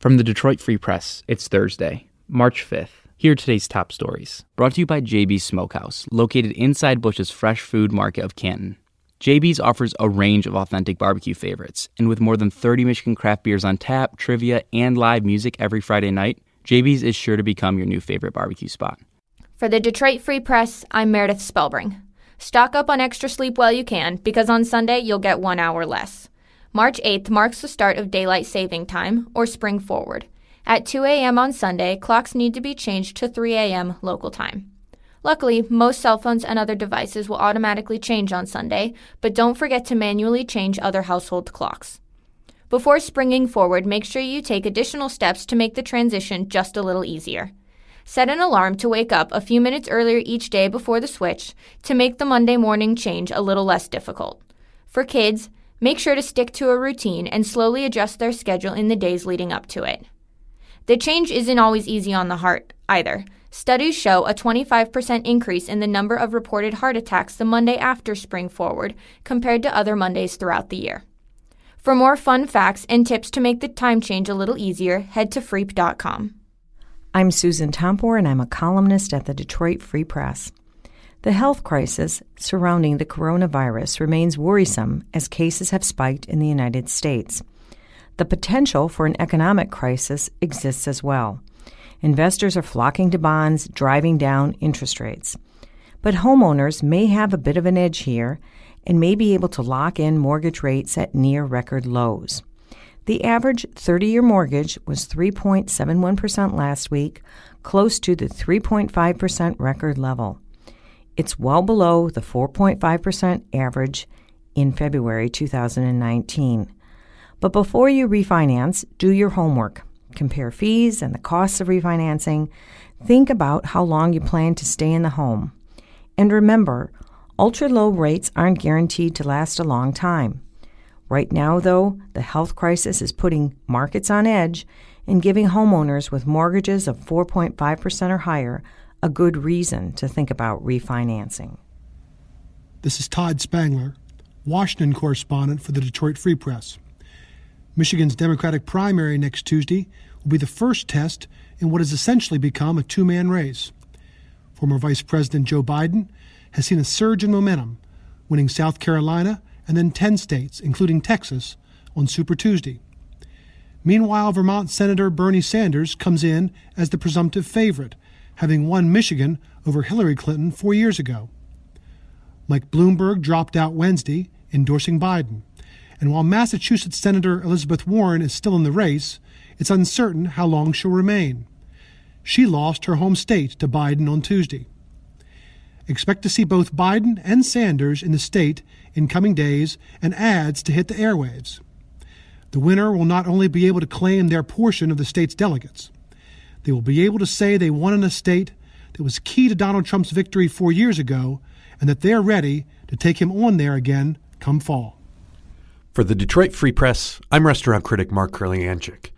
From the Detroit Free Press, it's Thursday, March 5th. Here are today's top stories. Brought to you by JB's Smokehouse, located inside Bush's Fresh Food Market of Canton. JB's offers a range of authentic barbecue favorites, and with more than 30 Michigan craft beers on tap, trivia, and live music every Friday night, JB's is sure to become your new favorite barbecue spot. For the Detroit Free Press, I'm Meredith Spellbring. Stock up on extra sleep while you can, because on Sunday you'll get 1 hour less. March 8th marks the start of Daylight Saving Time, or Spring Forward. At 2 a.m. on Sunday, clocks need to be changed to 3 a.m. local time. Luckily, most cell phones and other devices will automatically change on Sunday, but don't forget to manually change other household clocks. Before springing forward, make sure you take additional steps to make the transition just a little easier. Set an alarm to wake up a few minutes earlier each day before the switch to make the Monday morning change a little less difficult. For kids, make sure to stick to a routine and slowly adjust their schedule in the days leading up to it. The change isn't always easy on the heart, either. Studies show a 25% increase in the number of reported heart attacks the Monday after Spring Forward compared to other Mondays throughout the year. For more fun facts and tips to make the time change a little easier, head to freep.com. I'm Susan Tompor, and I'm a columnist at the Detroit Free Press. The health crisis surrounding the coronavirus remains worrisome as cases have spiked in the United States. The potential for an economic crisis exists as well. Investors are flocking to bonds, driving down interest rates. But homeowners may have a bit of an edge here and may be able to lock in mortgage rates at near record lows. The average 30-year mortgage was 3.71% last week, close to the 3.5% record level. It's well below the 4.5% average in February 2019. But before you refinance, do your homework. Compare fees and the costs of refinancing. Think about how long you plan to stay in the home. And remember, ultra-low rates aren't guaranteed to last a long time. Right now, though, the health crisis is putting markets on edge and giving homeowners with mortgages of 4.5% or higher a good reason to think about refinancing. This is Todd Spangler, Washington correspondent for the Detroit Free Press. Michigan's Democratic primary next Tuesday will be the first test in what has essentially become a two-man race. Former Vice President Joe Biden has seen a surge in momentum, winning South Carolina and then 10 states, including Texas, on Super Tuesday. Meanwhile, Vermont Senator Bernie Sanders comes in as the presumptive favorite, having won Michigan over Hillary Clinton 4 years ago. Mike Bloomberg dropped out Wednesday, endorsing Biden. And while Massachusetts Senator Elizabeth Warren is still in the race, it's uncertain how long she'll remain. She lost her home state to Biden on Tuesday. Expect to see both Biden and Sanders in the state in coming days and ads to hit the airwaves. The winner will not only be able to claim their portion of the state's delegates, they will be able to say they won in a state that was key to Donald Trump's victory 4 years ago and that they're ready to take him on there again come fall. For the Detroit Free Press, I'm restaurant critic Mark Kurlianchik.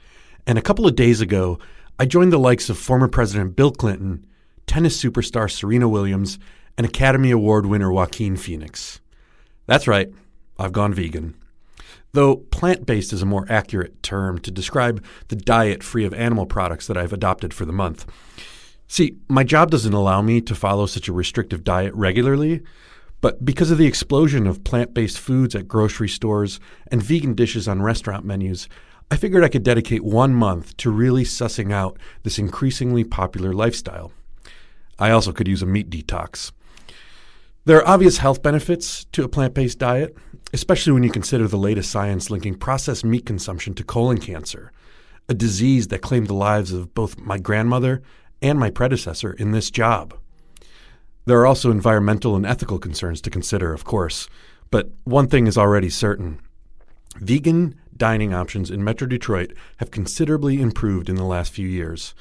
And a couple of days ago, I joined the likes of former President Bill Clinton, tennis superstar Serena Williams, and Academy Award winner Joaquin Phoenix. That's right, I've gone vegan. Though plant-based is a more accurate term to describe the diet free of animal products that I've adopted for the month. See, my job doesn't allow me to follow such a restrictive diet regularly, but because of the explosion of plant-based foods at grocery stores and vegan dishes on restaurant menus, I figured I could dedicate 1 month to really sussing out this increasingly popular lifestyle. I also could use a meat detox. There are obvious health benefits to a plant-based diet, especially when you consider the latest science linking processed meat consumption to colon cancer, a disease that claimed the lives of both my grandmother and my predecessor in this job. There are also environmental and ethical concerns to consider, of course, but one thing is already certain. Vegan dining options in Metro Detroit have considerably improved in the last few years.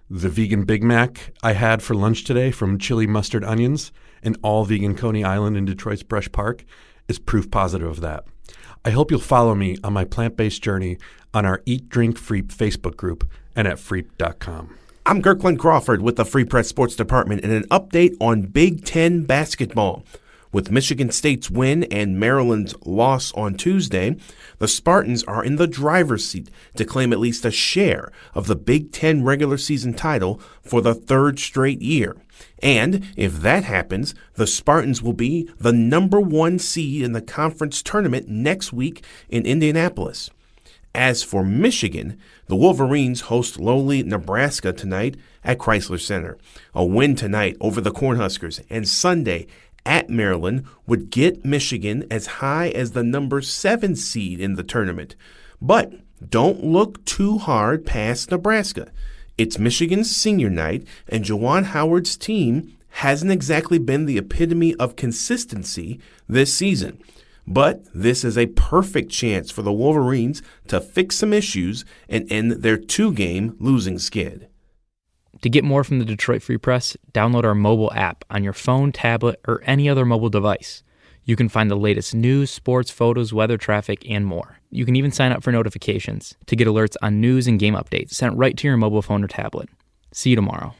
The vegan Big Mac I had for lunch today from Chili Mustard Onions, an all-vegan Coney Island in Detroit's Brush Park, is proof positive of that. I hope you'll follow me on my plant-based journey on our Eat, Drink, Freep Facebook group and at freep.com. I'm Kirkland Crawford with the Free Press Sports Department and an update on Big Ten basketball. With Michigan State's win and Maryland's loss on Tuesday, the Spartans are in the driver's seat to claim at least a share of the Big Ten regular season title for the third straight year. And if that happens, the Spartans will be the number 1 seed in the conference tournament next week in Indianapolis. As for Michigan, the Wolverines host lowly Nebraska tonight at Chrysler Center. A win tonight over the Cornhuskers and Sunday at Maryland would get Michigan as high as the number 7 seed in the tournament. But don't look too hard past Nebraska. It's Michigan's senior night, and Juwan Howard's team hasn't exactly been the epitome of consistency this season. But this is a perfect chance for the Wolverines to fix some issues and end their 2-game losing skid. To get more from the Detroit Free Press, download our mobile app on your phone, tablet, or any other mobile device. You can find the latest news, sports, photos, weather, traffic, and more. You can even sign up for notifications to get alerts on news and game updates sent right to your mobile phone or tablet. See you tomorrow.